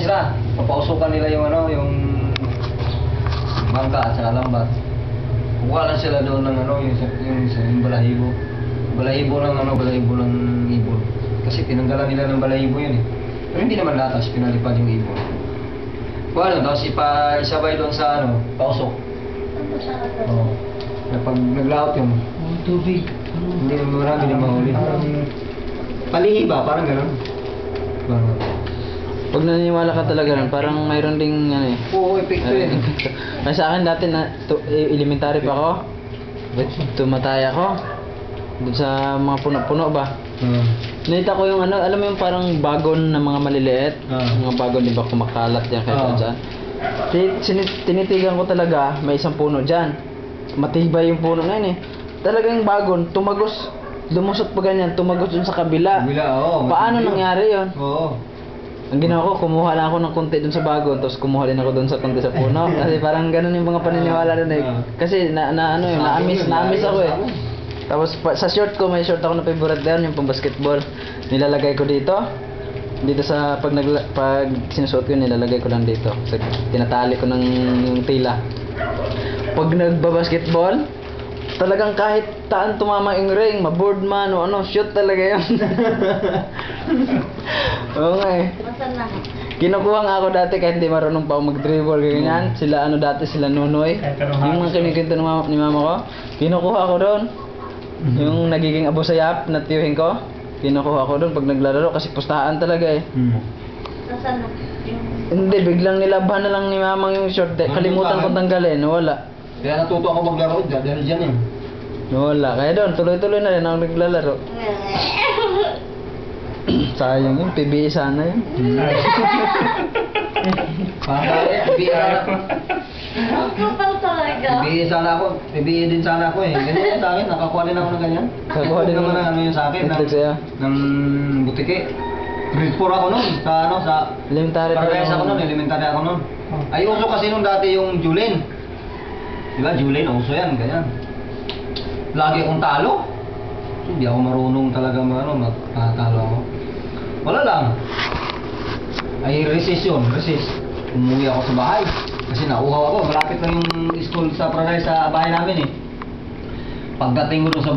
sila. Papausukan nila yung ano, yung bangka at saka lambat. Kukuha lang sila doon ng ano, yung balahibo. Balahibo ng ibon. Kasi tinanggalan nila ng balahibo yun eh. Pero hindi naman lahat, tapos pinalipad yung ibon. Kuha lang, tapos isabay doon sa ano, pausok. Oo. Pag naglaot yun, Tubig. hindi naman marami na mahuli. Palihi ba? Parang gano'n. Pag naniniwala ka talaga nun, parang mayroon ding ano eh. Oo, epekto yun. Kasi sa akin dati na elementary pa ako. Tumatay ako. Doon sa mga puno-puno ba. Nakita ko yung ano, alam mo yung parang bagon na mga maliliit. Mga bagon, di ba, kumakalat yan kahit saan. Tinitigan ko talaga, may isang puno dyan. Matibay yung puno na yun eh. Talagang bagon, tumagos, lumusot pa ganyan, tumagos dun sa kabila. Oo. Paano nangyari yon? Oo. Ang ginawa ko, kumuha lang ako ng konti dun sa bagon, tapos kumuha din ako dun sa konti sa puno. Kasi parang ganun yung mga paniniwala dun eh. Kasi ano yun, na-miss ako eh. Tapos sa short ko, may short ako na favorite doon, yung pang basketball. Nilalagay ko dito. Dito sa pag sinusuot ko, nilalagay ko lang dito. So, tinatali ko ng yung tila. Pag nagba-basketball, talagang kahit taan tumama yung ring, maboard man o ano, shoot talaga yun. Oo nga eh. Kinukuha nga ako dati kahit hindi marunong pa ako mag-dribble ganyan. Sila ano dati, sila Nunoy. Yung mga kinikwento ni mama ko, kinukuha ko doon. Yung nagiging abo sayap na tiyuhin ko, kinukuha ko doon pag naglalaro kasi pustahan talaga eh. Nasaan na? Hindi, biglang nilaban na lang ni mamang yung short. Kalimutan kong tanggalin, wala. Kaya natuto ako maglaro dahil dyan eh. Wala, kaya doon, tuloy-tuloy na rin ako naglalaro. Sayang yun, PBE sana yun. Kapal talaga. PBE din sana ako eh. Ganyan sa akin, nakakuha din ako ng ganyan. Nakakuha din naman ng- ng ano yun sa akin, Ito sa'yo. ng butike. Grade 4 ako nun, sa ano, sa Elementary pa Paradise lang. ako nun, elementary ako nun. Ay, uso kasi nung dati yung Julin. Diba, Julin, uso yan, ganyan. Lagi akong talo. Hindi ako marunong talaga magtatalo ako. Wala lang. Ay, resist yun, resist. Umuwi ako sa bahay. Kasi nauhaw ako, malapit lang yung school sa Paradise sa bahay namin eh. Pagdating ko doon sa